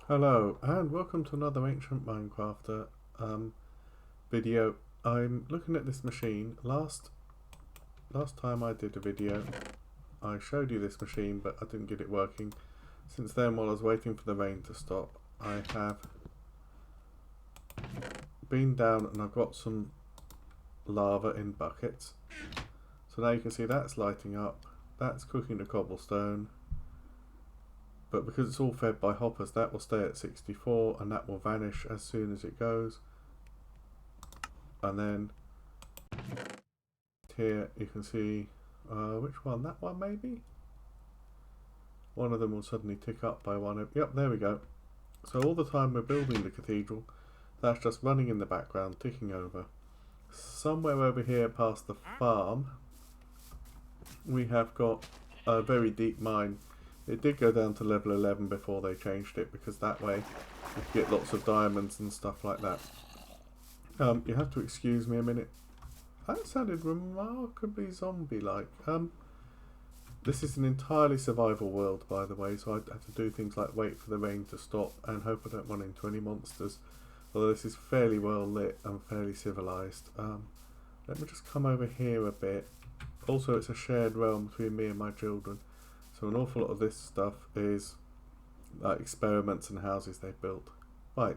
Hello and welcome to another Ancient Minecrafter video. I'm looking at this machine. Last time I did a video I showed you this machine but I didn't get it working. Since then, while I was waiting for the rain to stop, I have been down and I've got some lava in buckets. So now you can see that's lighting up, that's cooking the cobblestone. But because it's all fed by hoppers, that will stay at 64 and that will vanish as soon as it goes. And then here you can see which one, that one maybe? One of them will suddenly tick up by one. Yep, there we go. So all the time we're building the cathedral, that's just running in the background, ticking over. Somewhere over here past the farm, we have got a very deep mine. It did go down to level 11 before they changed it, because that way you could get lots of diamonds and stuff like that. You have to excuse me a minute. That sounded remarkably zombie-like. This is an entirely survival world, by the way, so I'd have to do things like wait for the rain to stop and hope I don't run into any monsters. Although this is fairly well lit and fairly civilised. Let me just come over here a bit. Also, it's a shared realm between me and my children, so an awful lot of this stuff is like experiments and houses they built. Right,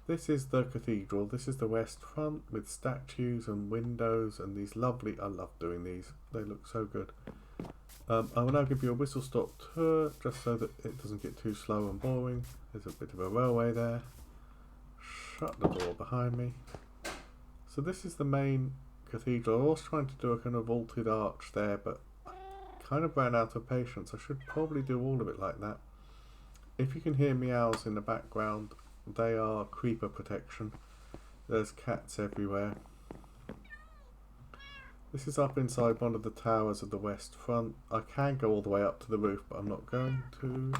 this is the cathedral. This is the west front with statues and windows and these lovely, I love doing these, they look so good. I will now give you a whistle stop tour just so that it doesn't get too slow and boring. There's a bit of a railway there. Shut the door behind me. So this is the main cathedral. I was trying to do a kind of vaulted arch there, but kind of ran out of patience. I should probably do all of it like that. If you can hear meows in the background, they are creeper protection. There's cats everywhere. This is up inside one of the towers of the west front. I can go all the way up to the roof, but I'm not going to.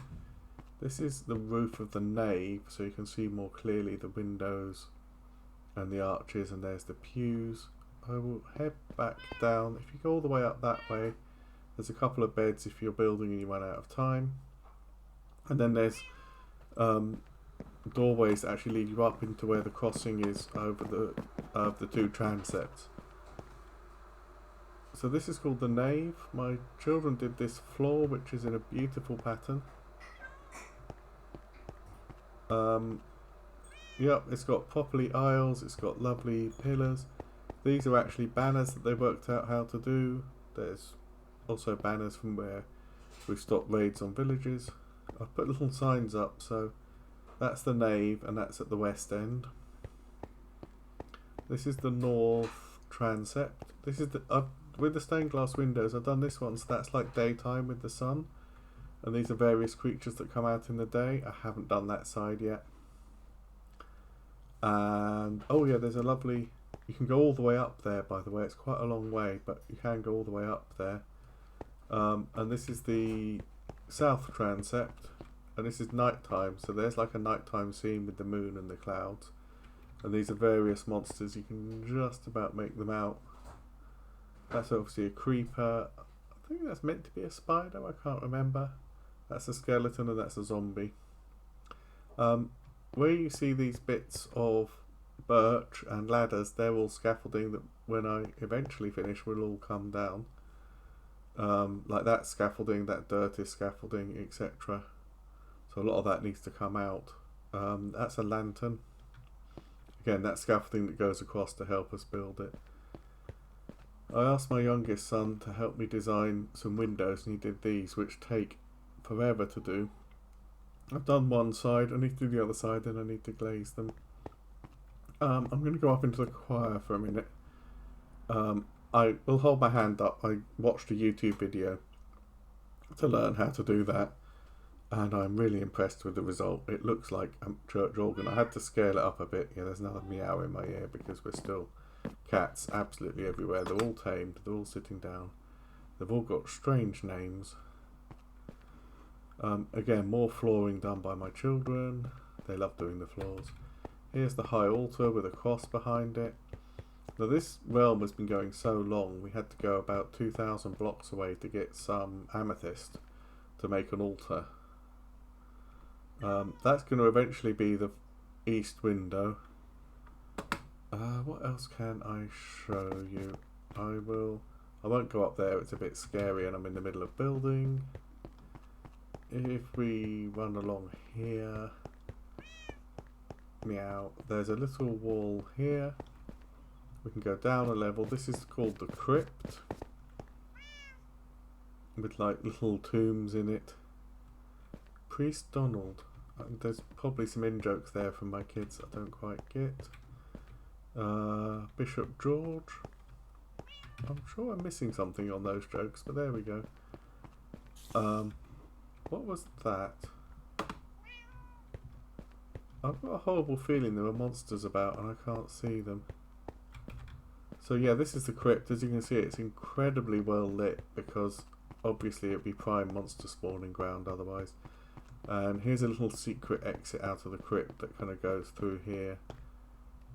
This is the roof of the nave, so you can see more clearly the windows and the arches, and there's the pews. I will head back down. If you go all the way up that way, there's a couple of beds if you're building and you run out of time. And then there's doorways that actually lead you up into where the crossing is over the two transepts. So this is called the nave. My children did this floor, which is in a beautiful pattern. Yep, it's got properly aisles, it's got lovely pillars. These are actually banners that they worked out how to do. There's also banners from where we stopped raids on villages. I've put little signs up, so that's the nave and that's at the west end. This is the north transept. This is the with the stained glass windows. I've done this one, so that's like daytime with the sun, and these are various creatures that come out in the day. I haven't done that side yet. And oh yeah, there's a lovely, you can go all the way up there, by the way. It's quite a long way, but you can go all the way up there. And this is the south transept, and this is nighttime, so there's like a nighttime scene with the moon and the clouds, and these are various monsters. You can just about make them out. That's obviously a creeper. I think that's meant to be a spider, I can't remember. That's a skeleton and that's a zombie. Where you see these bits of birch and ladders, they're all scaffolding that when I eventually finish will all come down. Like that scaffolding, that dirt is scaffolding, etc. So a lot of that needs to come out. That's a lantern. Again, that's scaffolding that goes across to help us build it. I asked my youngest son to help me design some windows, and he did these, which take forever to do. I've done one side, I need to do the other side, then I need to glaze them. I'm going to go up into the choir for a minute. I will hold my hand up. I watched a YouTube video to learn how to do that, and I'm really impressed with the result. It looks like a church organ. I had to scale it up a bit. Yeah, there's another meow in my ear because we're still cats absolutely everywhere. They're all tamed, they're all sitting down, they've all got strange names. Again, more flooring done by my children. They love doing the floors. Here's the high altar with a cross behind it. Now this realm has been going so long, we had to go about 2,000 blocks away to get some amethyst to make an altar. That's going to eventually be the east window. What else can I show you? I won't go up there, it's a bit scary and I'm in the middle of building. If we run along here, meow, there's a little wall here. We can go down a level. This is called the crypt, with like little tombs in it. Priest Donald. There's probably some in-jokes there from my kids I don't quite get. Bishop George. I'm sure I'm missing something on those jokes, but there we go. What was that? I've got a horrible feeling there are monsters about and I can't see them. So yeah, this is the crypt. As you can see, it's incredibly well lit because obviously it would be prime monster spawning ground otherwise. And here's a little secret exit out of the crypt that kind of goes through here.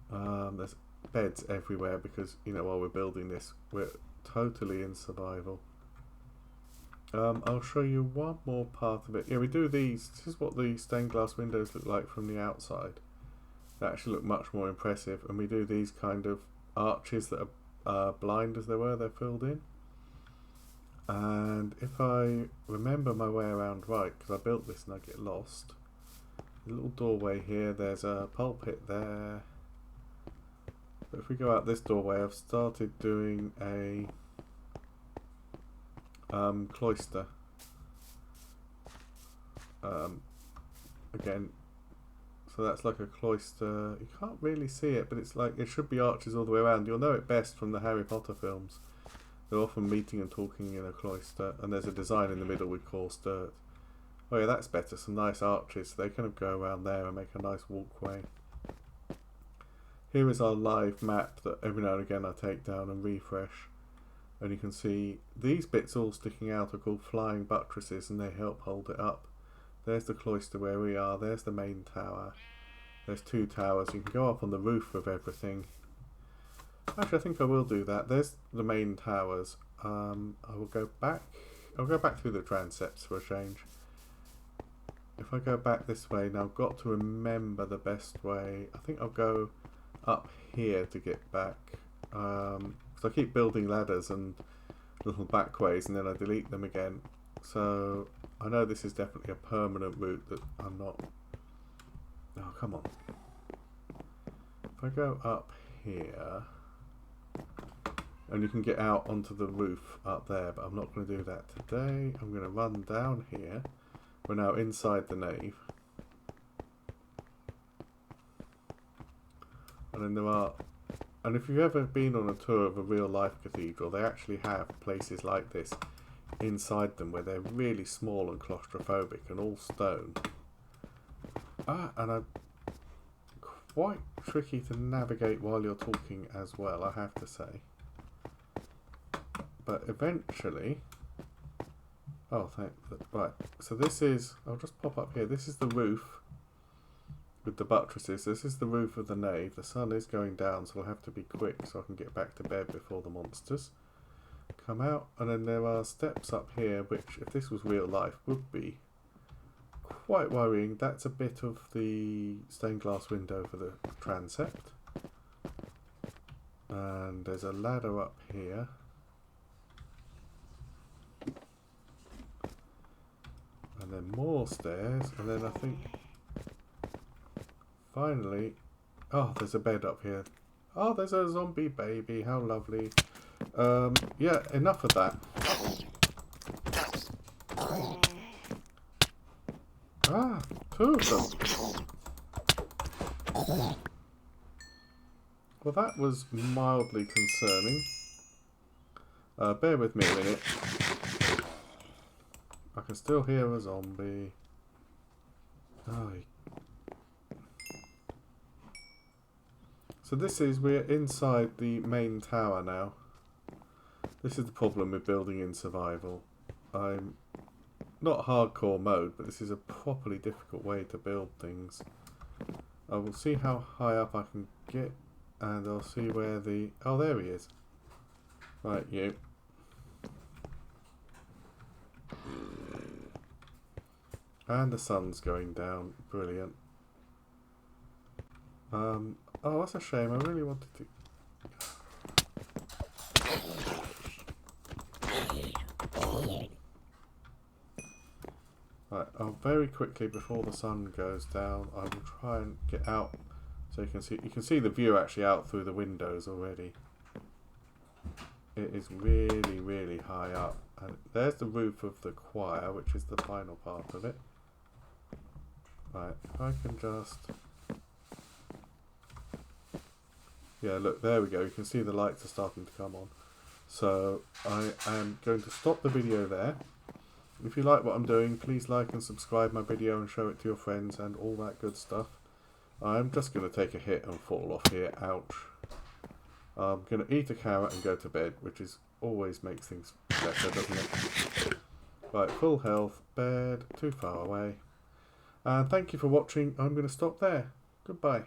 There's beds everywhere because, you know, while we're building this, we're totally in survival. I'll show you one more part of it. Yeah, we do these. This is what the stained glass windows look like from the outside. They actually look much more impressive. And we do these kind of arches that are blind as they were. They're filled in. And if I remember my way around right, because I built this and I get lost. A little doorway here. There's a pulpit there. But if we go out this doorway, I've started doing a cloister. Again, so that's like a cloister. You can't really see it, but it's like it should be arches all the way around. You'll know it best from the Harry Potter films. They're often meeting and talking in a cloister, and there's a design in the middle with coarse dirt. Oh yeah, that's better. Some nice arches. So they kind of go around there and make a nice walkway. Here is our live map that every now and again I take down and refresh. And you can see these bits all sticking out are called flying buttresses and they help hold it up. There's the cloister where we are, there's the main tower. There's two towers, you can go up on the roof of everything. Actually I think I will do that. There's the main towers. I will go back. I'll go back through the transepts for a change. If I go back this way, now I've got to remember the best way. I think I'll go up here to get back. Because I keep building ladders and little back ways and then I delete them again. So I know this is definitely a permanent route that I'm not... Oh, come on. If I go up here... And you can get out onto the roof up there, but I'm not going to do that today. I'm going to run down here. We're now inside the nave. And then there are... And if you've ever been on a tour of a real life cathedral, they actually have places like this inside them where they're really small and claustrophobic and all stone. And I'm quite tricky to navigate while you're talking as well, I have to say. But eventually... Oh, right. So this is... I'll just pop up here. This is the roof with the buttresses. This is the roof of the nave. The sun is going down, so I'll have to be quick so I can get back to bed before the monsters come out. And then there are steps up here, which, if this was real life, would be quite worrying. That's a bit of the stained glass window for the transept. And there's a ladder up here. And then more stairs, and then I think finally, oh, there's a bed up here. Oh, there's a zombie baby, how lovely. Yeah, enough of that. Ah, two of them. Well, that was mildly concerning. Bear with me a minute. I can still hear a zombie. Oh. So this is, we're inside the main tower now. This is the problem with building in survival. I'm not hardcore mode, but this is a properly difficult way to build things. I will see how high up I can get, and I'll see where the... Oh, there he is. Right, you. And the sun's going down. Brilliant. Oh, that's a shame. I really wanted to... Right, very quickly before the sun goes down, I will try and get out so you can see the view actually out through the windows already. It is really, really high up. And there's the roof of the choir, which is the final part of it. Right, if I can just... Yeah, look, there we go. You can see the lights are starting to come on. So I am going to stop the video there. If you like what I'm doing, please like and subscribe my video and show it to your friends and all that good stuff. I'm just going to take a hit and fall off here. Ouch. I'm going to eat a carrot and go to bed, which is always makes things better, doesn't it? Right, full health, bed, too far away. And thank you for watching. I'm going to stop there. Goodbye.